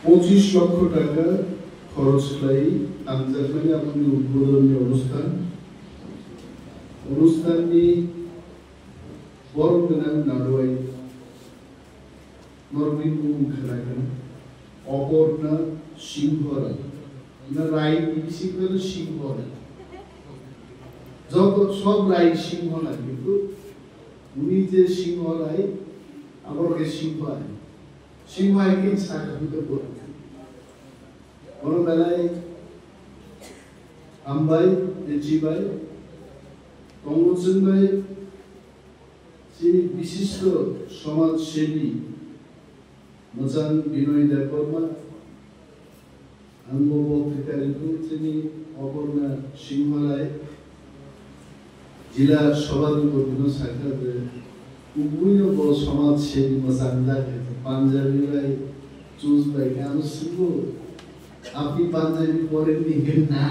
25 লক্ষ টাকা খরচ লাই আঞ্জামানি আমাদের উদ্বোধনী অনুষ্ঠাননি বরগনাং নারওয়াই নরবিন মুখারাগান অপর্ণা সিংহরা না রাই সিংহরা সিংহরা যত সব রাই সিংহ না কিন্তু উনি যে সিংহ রাই আমাকে সিংহ আয় সিংহ একদিন সাকাহিত করতে বড় বেলায় আমবাই জিবাই কমলসেন ভাই যিনি বিশিষ্ট সমাজসেবী মজান বিনয় দেববর্মা আঙ্গবক্তৃতারিকু তিনি অপর্ণা সিংহরায় জেলা সভাধিপতি শাখা উভয় বড় সমাজসেবী মজান লাগে পাঞ্জাবি ভাই চুজ ভাই কেন শুনবো আপনি পাঞ্জাবি পরেননি না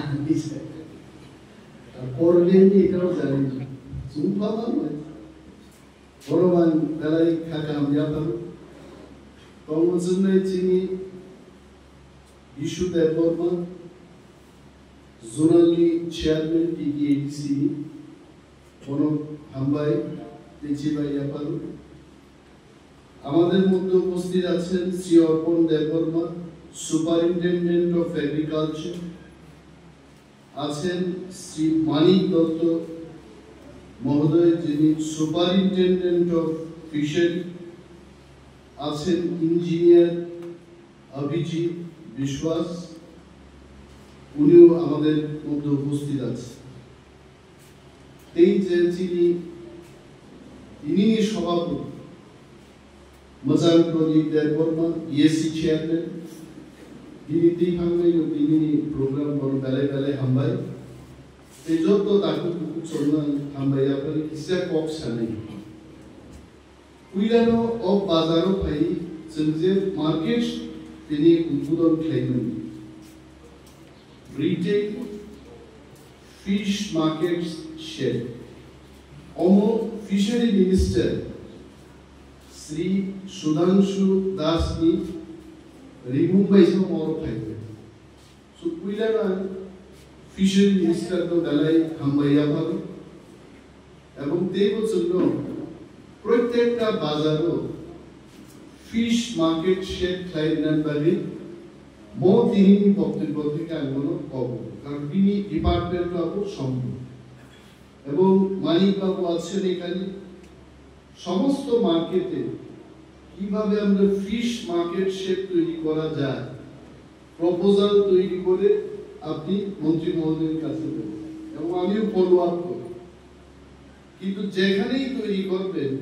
পড়লেননি এটাও জানি না চুম্পা নয় বড়বান বেলায় খাকা আমরা পাবো কমলসেন চিনি বিশু দেববর্মা জোনালি চেয়ারম্যান টিডিএডিসি প্রণব হাম্বাই তেজিবাইয়া পালু আমাদের মধ্যে উপস্থিত আছেন শ্রী অর্পণ দেববর্মা সুপারিনটেন্ডেন্ট অফ এগ্রিকালচার আছেন শ্রী মানিক দত্ত মহোদয় যিনি সুপারিনটেন্ডেন্ট অফ ফিশারি আছেন ইঞ্জিনিয়ার অভিজিৎ বিশ্বাস উনিও আমাদের মধ্যে উপস্থিত আছেন এই যে ইনি সভাপতি মজান প্রদীপ দেববর্মা ইএসসি চেয়ারম্যান তিনি তিনখাঙ্গাই তিনি প্রোগ্রাম বড় বেলায় বেলায় হাম্বাই এই যত তাকে চলনা হাম্বাই আপনার ইসা কক সানে কুইলানো অফ বাজারও ফাই যে মার্কেট তিনি উদ্বোধন খাইবেন রিটেল ফিশ মার্কেট শেড অমো ফিশারি মিনিস্টার শ্রী সুধাংশু দাসনি রিমুম্বাই সব মরো খাইবে সো কুইলানো ফিশারি মিনিস্টার তো বেলায় হাম্বাইয়া পাবে এবং দেব জন্য প্রত্যেকটা বাজারও ফিশ মার্কেট শেড খাইনার বাড়ি মো তিনি বক্তব্য থেকে আঙ্গনো পাবো কারণ তিনি ডিপার্টমেন্ট পাবো সম্ভব এবং মানিক বাবু আছেন এখানে সমস্ত মার্কেটে কিভাবে আমরা ফিশ মার্কেট শেড তৈরি করা যায় প্রপোজাল তৈরি করে আপনি মন্ত্রী মহোদয়ের কাছে দেবেন এবং আমিও ফলো আপ করি কিন্তু যেখানেই তৈরি করবেন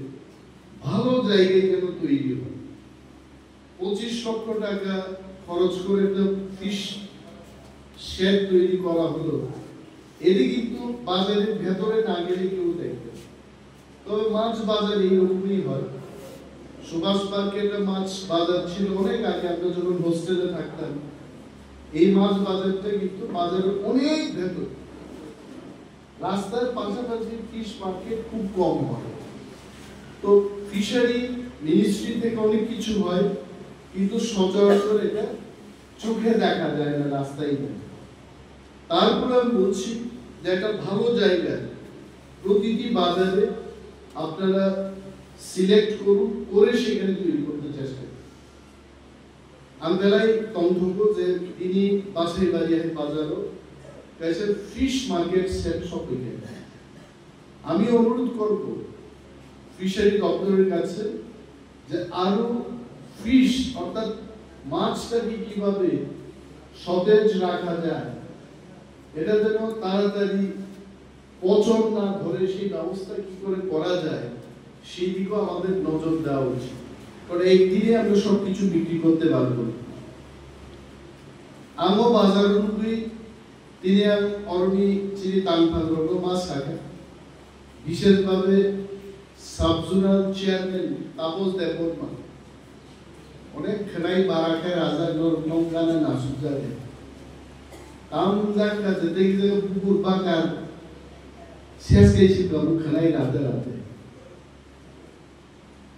ভালো জায়গায় যেন তৈরি হয় 25 লক্ষ টাকা খরচ করে একটা ফিশ শেড তৈরি করা হলো এটি কিন্তু বাজারের ভেতরে না গেলে কেউ দেখবে তবে মাছ বাজার এইরকমই হয় সুভাষ মার্কেটে মাছ বাজার ছিল অনেক আগে আমরা যখন হোস্টেলে থাকতাম এই মাছ বাজারটা কিন্তু বাজারের অনেক ভেতর রাস্তার পাশাপাশি ফিশ মার্কেট খুব কম হয় তো ফিশারি মিনিস্ট্রি থেকে অনেক কিছু হয় কিন্তু সচরাচর এটা চোখে দেখা যায় না রাস্তায় তারপর আমি বলছি যে একটা ভালো জায়গা প্রতিটি বাজারে আপনারা সিলেক্ট করুন করে সেখানে তৈরি করতে চেষ্টা করুন আমি বেলায় তন্ত্র যে তিনি বাসাই বাড়িয়ে বাজারও কাছে ফিশ মার্কেট সেট সব আমি অনুরোধ করব ফিশারি দপ্তরের কাছে যে আরো ফিশ অর্থাৎ মাছটাকে কিভাবে সতেজ রাখা যায় এটা যেন তাড়াতাড়ি পচন না ধরে সেই ব্যবস্থা কি করে করা যায় সেই দিকেও আমাদের নজর দেওয়া উচিত কারণ একদিনে আমরা সবকিছু বিক্রি করতে পারবো আমো বাজার অনুযায়ী তিনি অরণি চিনি তানফাগ্রহ মাছ থাকে বিশেষভাবে সাবজোনাল চেয়ারম্যান তাপস দেববর্মা অনেক খেলাই বারাকে রাজা নঙ্গানে নাসুক যাবে কাম জায়গা যেতে গিয়ে পুকুর বাগান শেষ গেছি প্রভু খেলাই রাতে রাতে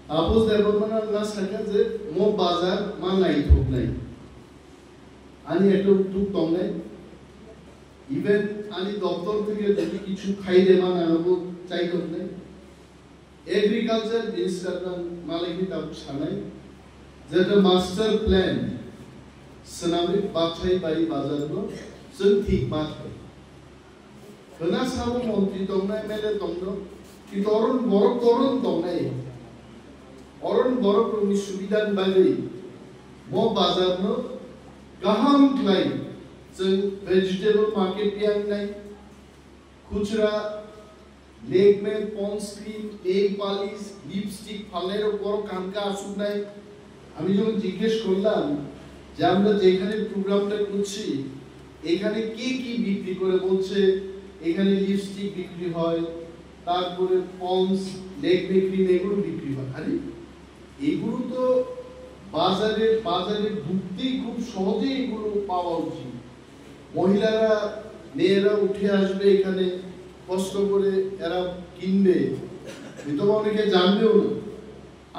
তাপস দেববর্মা না থাকে যে মো বাজার মা নাই থোক নাই আনি একটা উদ্যোগ তংনাই ইভেন আনি দপ্তর থেকে যদি কিছু খাইলে মানে আনবো চাই তংনাই এগ্রিকালচার মিনিস্টার মালিকি তাপ সানাই যেটা মাস্টার প্ল্যান সোনামিক বাছাই বাড়ি বাজার जों ঠিক মাত্র होना साबो मन्त्री दंना एमएलए दंनो কিন্তু অরণ दंनाय अरन बर'फोरनि सुबिदानि बागै म बाजारनो गाहाम क्लाय जों भेजिटेबल मार्केट पियांनाय खुचरा लेगमेट Pond's cream nail polish lipstick फालनाय बড় কামকা আসুনাই আমি যখন জিজ্ঞেস করলাম যে আমরা যেখানে প্রোগ্রামটা করছি এখানে কি কি বিক্রি করে বলছে এখানে লিপস্টিক বিক্রি হয় তারপরে পন্স লেগমেট ক্রিম এগুলো বিক্রি হয় আরে এগুলো তো বাজারে ঢুকতেই খুব সহজেই এগুলো পাওয়া উচিত মহিলারা মেয়েরা উঠে আসবে এখানে কষ্ট করে এরা কিনবে হয়তো অনেকে জানবেও না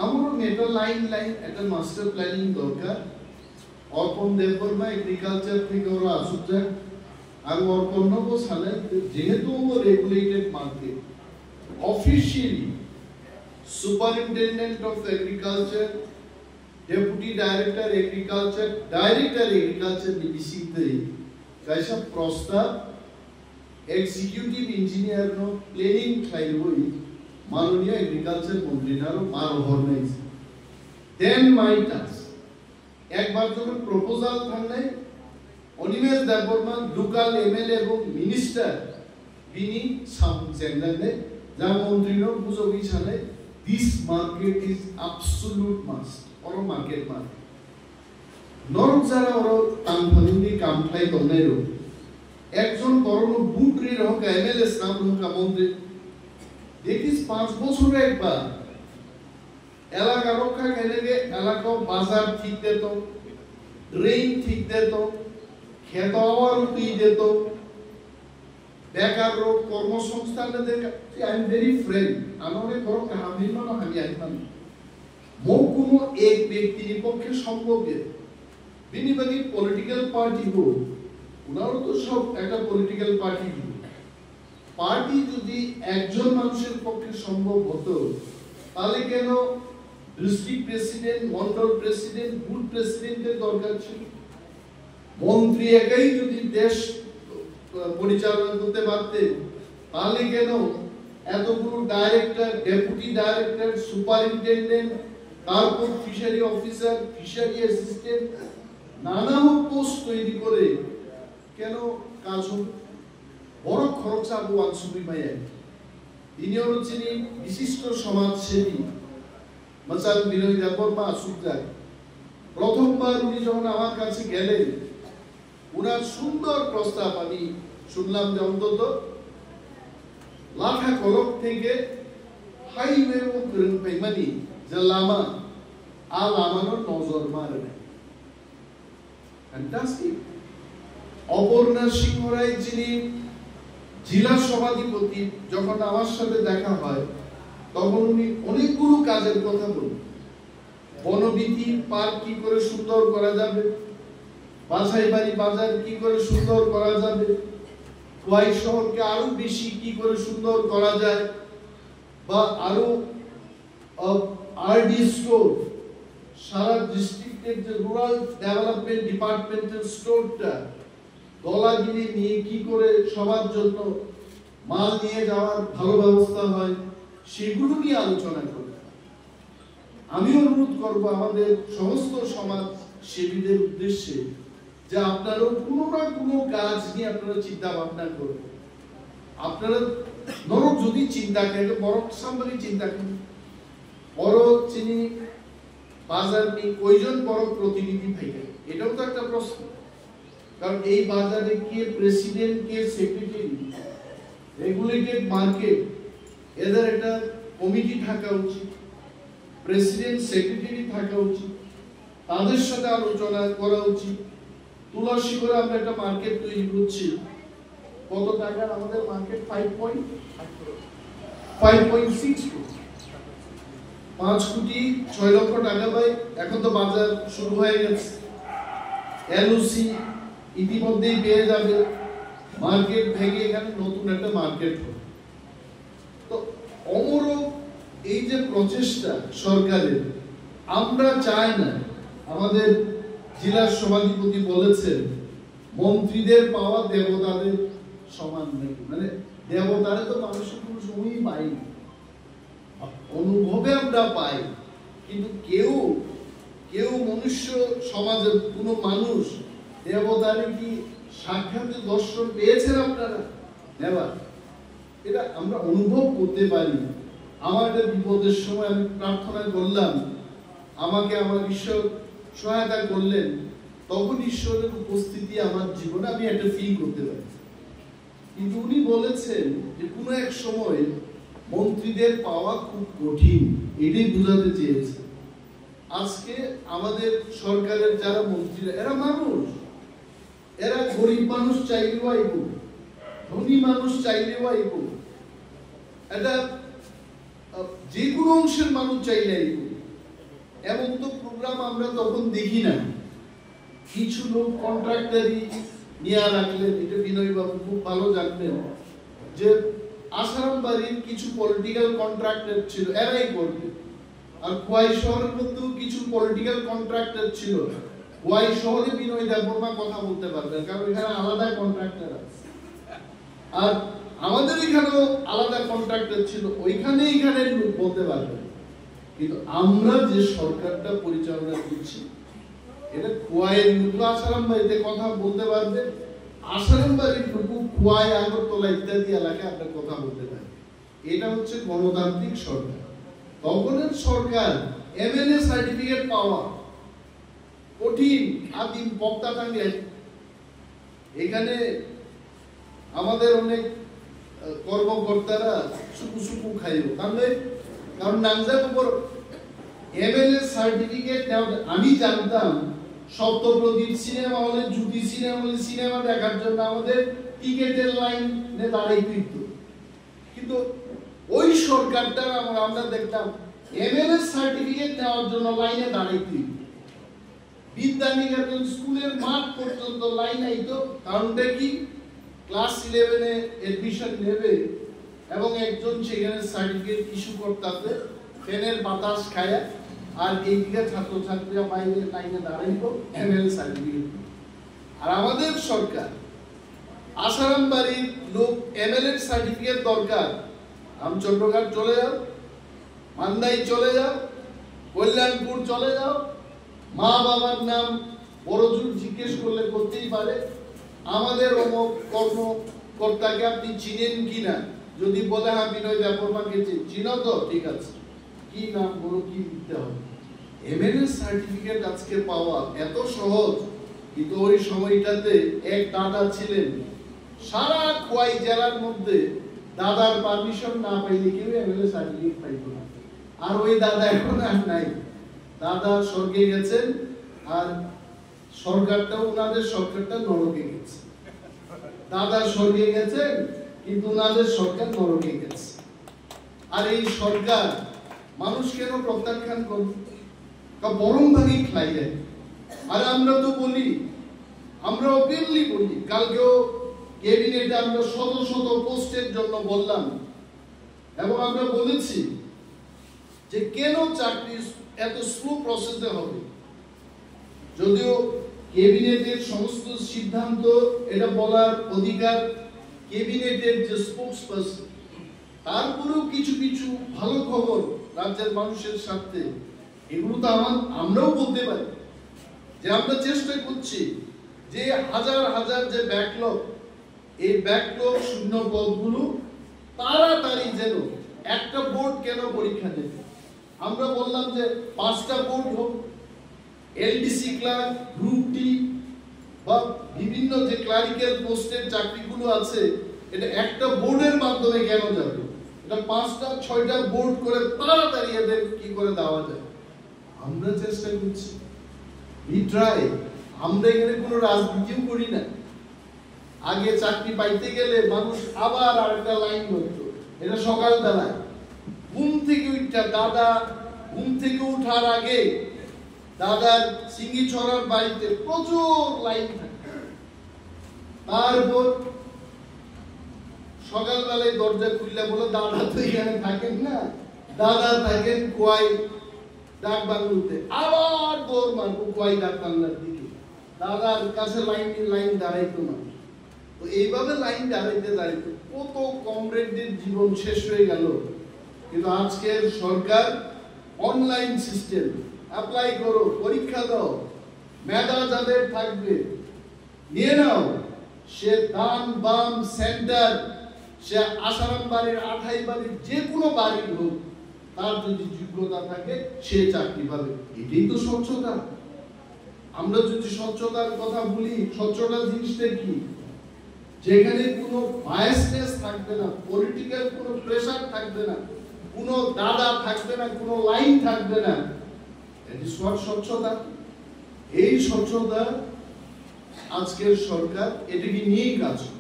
আমারও মেটা লাইন একটা মাস্টার প্ল্যানিং দরকার অর্পণ দেববর্মা এগ্রিকালচার থেকে ওরা আসুক যাক আর অর্পণও সালে যেহেতু regulated market officially Superintendent of Agriculture, Deputy Director Agriculture, Director Agriculture निश्चित कैसा प्रस्ताव Executive Engineer नो Planning खाई हुई माननीय Agriculture मंत्री नारो मारो होने Then my task एक बार जो मैं proposal थाने अनिमेश देवबर्मा local MLA वो Minister बिनी समझेंगे ने जहाँ मंत्री नो बुझो भी चले This market is absolute must or a market market. North Zara or Tampani Kamplay Donero. Exxon Corono Bootri Rock, MLS Namu Kamonde. It is passport red bar. Elagaroka Kanege, Elako Bazar Tikdeto, Drain Tikdeto, Ketawar Pideto. বেকার রোগ কর্মসংস্থানদের I am very friend আমাদের করো কাহিনী না আমি আইতাম মো কোনো এক ব্যক্তির পক্ষে সম্ভব বিনিবাদী পলিটিক্যাল পার্টি হো ওনারও তো সব একটা পলিটিক্যাল পার্টি যদি একজন মানুষের পক্ষে সম্ভব হতো তাহলে কেন district president Mondal president booth প্রেসিডেন্টের দরকার ছিল মন্ত্রী একাই যদি দেশ পরিচালনা করতে পারতেন তাহলে কেন এতগুলো ডাইরেক্টর ডেপুটি ডাইরেক্টর সুপারিনটেনডেন্ট তারপর ফিশারি অফিসার ফিশারি অ্যাসিস্ট্যান্ট নানা পোস্ট তৈরি করে কেন কাজ হবে বড় খরচ আবু আনসুবি মাইয়া তিনি হচ্ছেন বিশিষ্ট সমাজসেবী মাসাল বিরোধী দেববর্মা আসুকজাক প্রথমবার উনি যখন আমার কাছে গেলেন উনার সুন্দর প্রস্তাব আমি শুনলাম যে অন্তত লাখা কলক থেকে হাইওয়ে ও পেমানি যে লামা আ লামানোর নজর মারে ফ্যান্টাস্টিক অপর্ণা সিংহ রায় যিনি জেলা সভাধিপতি যখন আমার সাথে দেখা হয় তখন উনি অনেকগুলো কাজের কথা বলেন বনবিধি পার্ক কি করে সুন্দর করা যাবে বাছাই বাড়ি বাজার কি করে সুন্দর করা যাবে খোয়াই শহরকে আরো বেশি কি করে সুন্দর করা যায় বা আরো আরডি স্টোর সারা ডিস্ট্রিক্টের যে রুরাল ডেভেলপমেন্ট ডিপার্টমেন্টের স্টোরটা দলাগিরি নিয়ে কি করে সবার জন্য মাল নিয়ে যাওয়ার ভালো ব্যবস্থা হয় সেগুলো নিয়ে আলোচনা করব আমি অনুরোধ করব আমাদের সমস্ত সমাজ সেবীদের উদ্দেশ্যে যে আপনারা কোনো না কোনো কাজ নিয়ে আপনারা চিন্তা ভাবনা করবেন আপনারা নরক যদি চিন্তা করেন বড় সম্পর্কে চিন্তা করেন বড় চিনি বাজার নিয়ে কয়জন বড় প্রতিনিধি থাকে এটাও তো একটা প্রশ্ন কারণ এই বাজারে কে প্রেসিডেন্ট কে সেক্রেটারি রেগুলেটেড মার্কেট এদের একটা কমিটি থাকা উচিত প্রেসিডেন্ট সেক্রেটারি থাকা উচিত তাদের সাথে আলোচনা করা উচিত তুলসী করে আমরা একটা মার্কেট তৈরি করছি কত টাকার আমাদের মার্কেট 5.6 5 কোটি 6 লক্ষ টাকা ভাই এখন তো বাজার শুরু হয়ে গেছে এলওসি ইতিমধ্যেই পেয়ে যাবে, মার্কেট ভেঙে এখানে নতুন একটা মার্কেট হবে। তো অমরক এই যে প্রচেষ্টা সরকারের, আমরা চাই না, আমাদের জেলার সভাধিপতি বলেছেন মন্ত্রীদের পাওয়া দেবতাদের সমান নেই, মানে দেবতারে তো মানুষের কোনো সময়ই পাইনি, অনুভবে আমরা পাই, কিন্তু কেউ কেউ মনুষ্য সমাজের কোনো মানুষ দেবতারে কি সাক্ষাৎ দর্শন পেয়েছেন আপনারা? নেবার, এটা আমরা অনুভব করতে পারি। আমার একটা বিপদের সময় আমি প্রার্থনা করলাম, আমাকে আমার ঈশ্বর সহায়তা করলেন, তখন ঈশ্বরের উপস্থিতি আমার জীবনে আমি একটা ফিল করতে পারি। কিন্তু উনি বলেছেন যে কোনো এক সময় মন্ত্রীদের পাওয়া খুব কঠিন, এটাই বোঝাতে চেয়েছে। আজকে আমাদের সরকারের যারা মন্ত্রীরা, এরা মানুষ, এরা গরিব মানুষ চাইলেও আইব, ধনী মানুষ চাইলেও আইব, এটা যে কোনো অংশের মানুষ চাইলে আইব। এমন তো প্রোগ্রাম আমরা তখন দেখি না। কিছু লোক কন্ট্রাক্টারি নিয়ে রাখলেন, এটা বিনয় বাবু খুব ভালো জানবেন, যে আসারাম বাড়ির কিছু পলিটিক্যাল কন্ট্রাক্টর ছিল, এরাই করবে। আর খোয়াই শহরের মধ্যেও কিছু পলিটিক্যাল কন্ট্রাক্টর ছিল। খোয়াই শহরে বিনয় দেববর্মা কথা বলতে পারবেন, কারণ এখানে আলাদা কন্ট্রাক্টর আছে। আর আমাদের এখানেও আলাদা কন্ট্রাক্টর ছিল, ওইখানে এখানে লোক বলতে পারবেন। কিন্তু আমরা যে সরকারটা পরিচালনা করছি, এটা খোয়াইয়ের লোক আসারাম বাড়িতে কথা বলতে পারবে, আসারাম বাড়ির লোক খোয়াই, আগরতলা ইত্যাদি এলাকায় আপনার কথা বলতে পারবে। এটা হচ্ছে গণতান্ত্রিক সরকার। তখনের সরকার এমএলএ সার্টিফিকেট পাওয়া কঠিন, আদিম বক্তা টাঙ্গে। এখানে আমাদের অনেক কর্মকর্তারা সুকু সুকু খাইল, কারণ নামজার উপর এমএলএ সার্টিফিকেট নেওয়া। আমি জানতাম সপ্তপ্রদীপ সিনেমা হলে, জ্যোতি সিনেমা হলে সিনেমা দেখার জন্য আমাদের টিকেটের লাইনে দাঁড়াইতে হতো, কিন্তু ওই সরকারটা আমরা দেখতাম এমএলএ সার্টিফিকেট নেওয়ার জন্য লাইনে দাঁড়াইতে হতো। বিদ্যানিকেতন স্কুলের মাঠ পর্যন্ত লাইন আইতো, কারণটা কি? ক্লাস 11-এ এডমিশন নেবে এবং একজন সেখানে সার্টিফিকেট ইস্যু করতে ফ্যানের বাতাস খায়, আর এইদিকে ছাত্রছাত্রীরা বাইরে লাইনে দাঁড়াইতো এমএলএ সার্টিফিকেট। আর আমাদের সরকার আসারাম বাড়ির লোক এমএলএ সার্টিফিকেট দরকার, রামচন্দ্রঘাট চলে যাও, মান্দাই চলে যাও, কল্যাণপুর চলে যাও, মা বাবার নাম বড়জোর জিজ্ঞেস করলে করতেই পারে, আমাদের অমুক কর্মকর্তাকে আপনি চিনেন কিনা, যদি বলে হ্যাঁ বিনয় দেববর্মাকে চিনো, তো ঠিক আছে, কি নাম বলো, কি লিখতে হবে। এমএলএ সার্টিফিকেট আজকে পাওয়া এত সহজ, কিন্তু ওই সময়টাতে এক দাদা ছিলেন, সারা খোয়াই জেলার মধ্যে দাদার পারমিশন না পাইলে কেউ এমএলএ সার্টিফিকেট পাইতো না। আর ওই দাদা এখন আর নাই, দাদা স্বর্গে গেছেন, আর সরকারটাও ওনাদের সরকারটা নরকে গেছে। দাদা স্বর্গে গেছেন, কিন্তু ওনাদের সরকার নরকে গেছে। আর এই সরকার মানুষ কেন প্রত্যাখ্যান করবে? বরং ভাগে খাই দেয়। আর আমরা তো বলি, আমরা ওপেনলি বলি, কালকেও ক্যাবিনেটে আমরা শত শত পোস্টের জন্য বললাম, এবং আমরা বলেছি যে কেন চাকরি এত স্লো প্রসেসে হবে। যদিও ক্যাবিনেটের সমস্ত সিদ্ধান্ত এটা বলার অধিকার ক্যাবিনেটের যে স্পোকসপারসন, তারপরেও কিছু কিছু ভালো খবর রাজ্যের মানুষের সাথে, এগুলো তো আমরাও বলতে পারি যে আমরা চেষ্টা করছি যে হাজার হাজার যে ব্যাকলগ, এই ব্যাকলগ শূন্য পদগুলো তাড়াতাড়ি, যেন একটা বোর্ড কেন পরীক্ষা দেবে, আমরা বললাম যে 5টা বোর্ড হোক, এলডিসি ক্লার্ক, গ্রুপ ডি বা বিভিন্ন যে ক্লারিক্যাল পোস্টের চাকরিগুলো আছে, এটা একটা বোর্ডের মাধ্যমে কেন যাবে, এটা 5টা 6টা বোর্ড করে তাড়াতাড়ি এদের কি করে দেওয়া যায়। আমরা চেষ্টা করছি, we try। আমরা এখানে কোনো রাজনীতিও করি না। আগে চাকরি পাইতে গেলে মানুষ আবার আরেকটা লাইন করতো, এটা সকালবেলায় ঘুম থেকে উঠা, দাদা ঘুম থেকে উঠার আগে দাদার সিঙ্গি ছড়ার বাড়িতে প্রচুর লাইন থাকে, তারপর সকালবেলায় দরজা খুললে বলো দাদা তো এখানে থাকেন না, দাদা থাকেন কোয়াই ডাক বাংলোতে। আবার দৌড় মারবো কোয়াই ডাক বাংলার দিকে, দাদার কাছে লাইন দাঁড়াইতো মানুষ। তো এইভাবে লাইন দাঁড়াইতে কত কমরেডদের জীবন শেষ হয়ে গেল। কিন্তু আজকের সরকার অনলাইন সিস্টেম, অ্যাপ্লাই করো, পরীক্ষা দাও, মেধা যাদের থাকবে নিয়ে নাও। সে দান বাম সেন্টার, সে আসারাম বাড়ির, আঠাই বাড়ির, যে কোনো বাড়ির হোক, তার যদি যোগ্যতা থাকে সে চাকরি পাবে। এটাই তো স্বচ্ছতা। আমরা যদি স্বচ্ছতার কথা বলি, স্বচ্ছতা জিনিসটা কি? যেখানে কোনো বায়াসনেস থাকবে না, পলিটিক্যাল কোনো প্রেসার থাকবে না, কোনো দাদা থাকবে না, কোনো লাইন থাকবে না। এটি স্বচ্ছতা। এই স্বচ্ছতা আজকের সরকার এটাকে নিয়েই কাজ করে।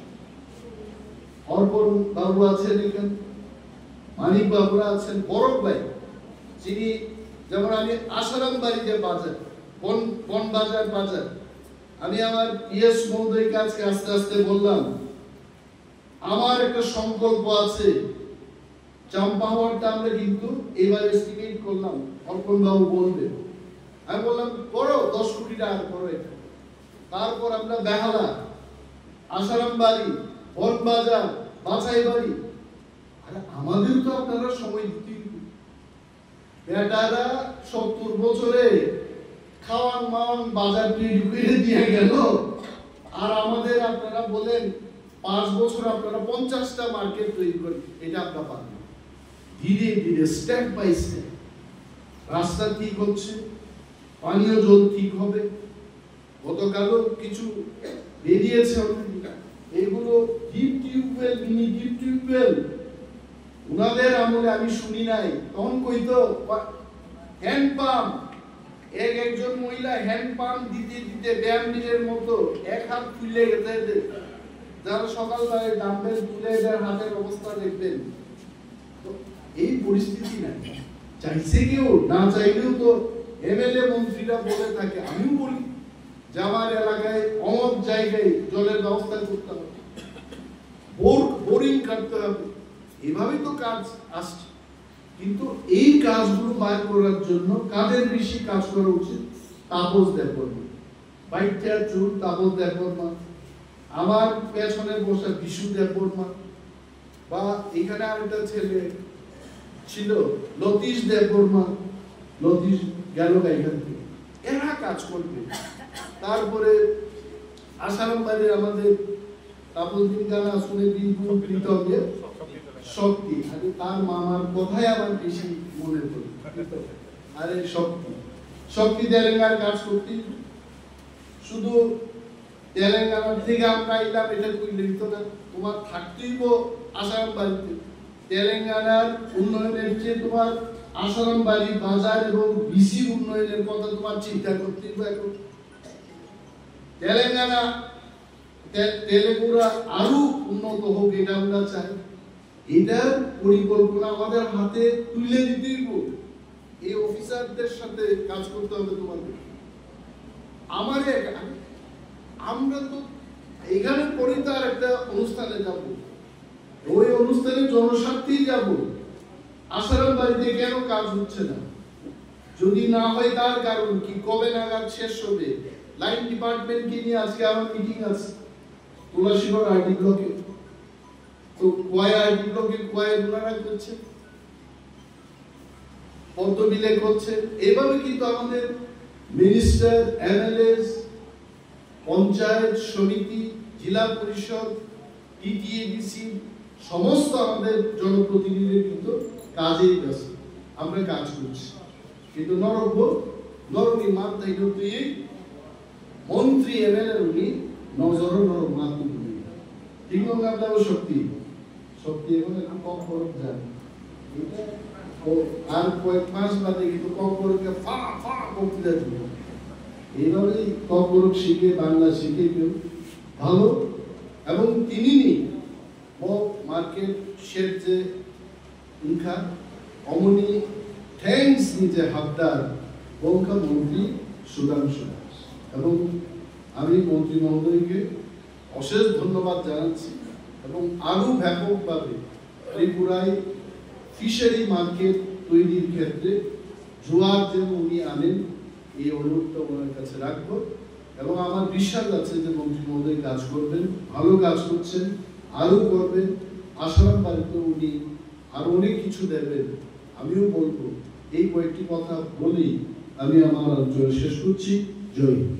অর্পণ বাবু আছেন এখানে, মানিক বাবুরা আছেন, বরফ ভাই, যিনি যেমন আমি আসারাম বাড়িতে বাজার, বন বাজার, আমি আমার পিএস মহোদয়কে আজকে আস্তে আস্তে বললাম, আমার একটা সংকল্প আছে, চাম্পাহাওয়ারটা আমরা কিন্তু এবার এস্টিমেট করলাম, অর্পণ বাবু বলবে। আমি বললাম করো, 10 কোটি টাকা করো এটা। তারপর আমরা বেহালা, আসারাম বাড়ি, বন বাজার, বাছাই বাড়ি, আরে আমাদের তো আপনারা সময় দিতে, বেটারা 70 বছরে খাওয়ান মাওয়ান বাজার তৈরি করে দিয়ে গেল, আর আমাদের আপনারা বলেন 5 বছর আপনারা 50টা মার্কেট তৈরি করেন। এটা আপনারা পারবেন। ধীরে ধীরে স্টেপ বাই স্টেপ রাস্তা ঠিক হচ্ছে, পানীয় জল ঠিক হবে। গতকালও কিছু বেরিয়েছে অলরেডি, এগুলো deep tubewell, mini deep tubewell উনাদের আমলে আমি শুনি নাই। তখন কইতো হ্যান্ড পাম্প, একজন মহিলা হ্যান্ড পাম্প দিতে দিতে ব্যায়ামের মতো এক হাত ফুলে গেছে। যারা সকালবেলায় ডাম্বেল তুলে এদের হাতের অবস্থা দেখবেন। তো এই পরিস্থিতি নাই, চাইছে কেউ, না চাইলেও তো এমএলএ মন্ত্রীরা বলে থাকে, আমিও বলি যে আমার এলাকায় অমক জায়গায় জলের ব্যবস্থা করতে হবে, বোরিং কাটতে হবে। এভাবেই তো কাজ আসছে। কিন্তু এই কাজগুলো বার করার জন্য কাদের বেশি কাজ করা উচিত? তাপস দেববর্মা, বাইকটা চুল তাপস দেববর্মা, আমার পেছনে বসা বিশু দেববর্মা, বা এখানে আরেকটা ছেলে ছিল লতীশ দেববর্মা, লতীশ গেল এখান থেকে, এরা কাজ করবে। তারপরে আসারাম বাড়ির আমাদের তাপসদিন গানা শুনে দিনপুর কৃতজ্ঞ শক্তি, আরে তার মামার কথাই আমার বেশি মনে পড়ে। আরে শক্তি তেলেঙ্গানার কাজ করতে, শুধু তেলেঙ্গানার থেকে আমরা এলাম এটা কইলে দিত না, তোমার থাকতেই আসারাম বাড়িতে। তেলেঙ্গানার উন্নয়নের চেয়ে তোমার আসারাম বাড়ি বাজার এবং বিসির উন্নয়নের কথা তোমার চিন্তা করতে এখন। তেলেঙ্গানা তেলেগুরা আরো উন্নত হোক, এটা আমরা চাই। এটার পরিকল্পনা আমাদের হাতে তুলে দিতে হবে। এই অফিসারদের সাথে কাজ করতে হবে তোমাদের। আমরা তো এখানে পরে তার একটা অনুষ্ঠানে যাব, ওই অনুষ্ঠানে জনস্বার্থেই যাব। আসারাম বাড়িতে কেন কাজ হচ্ছে না? যদি না হয় তার কারণ কি, কবে নাগাদ শেষ হবে? লাইন ডিপার্টমেন্টকে নিয়ে আজকে আমার মিটিং আছে তুলাসীগড় আইডি ব্লকে। তো কোয়াই আইডি ব্লকে কোয়াই ওনারা করছে, পদ্মবিলে করছে। এভাবে কিন্তু আমাদের মিনিস্টার, এমএলএস, পঞ্চায়েত সমিতি, জেলা পরিষদ, টিটিএডিসি সমস্ত আমাদের জনপ্রতিনিধিরা কিন্তু কাজেই ব্যস্ত। আমরা কাজ করছি, কিন্তু নরমি মাত্রাই তুই মন্ত্রী এমএলএ উনি নজর নরম মাত্র ঠিক না? আপনার শক্তি এখন একটু কম খরচ যায়, আর কয়েক মাস বাদে কিন্তু কম খরচকে ফা করতে যাবে। এইভাবেই কম খরচ শিখে, বাংলা শিখে কেউ ভালো। এবং তিনি মার্কেট শের যে উনখা অমনি থ্যাংকস নিজে হাবদার বঙ্কা মন্ত্রী সুধাংশু দাস, এবং আমি মন্ত্রী মহোদয়কে অশেষ ধন্যবাদ জানাচ্ছি এবং আরো ব্যাপকভাবে ত্রিপুরায় ফিশারি মার্কেট তৈরির ক্ষেত্রে জোয়ার যেন উনি আনেন এই অনুরোধটা ওনার কাছে রাখবো এবং আমার বিশ্বাস আছে যে মন্ত্রী মহোদয় কাজ করবেন, ভালো কাজ করছেন, আরো করবেন। আসাম বাড়িতে উনি আরো অনেক কিছু দেবেন। আমিও বলবো এই কয়েকটি কথা বলেই আমি আমার আলোচনা শেষ করছি। জয় হিন্দ।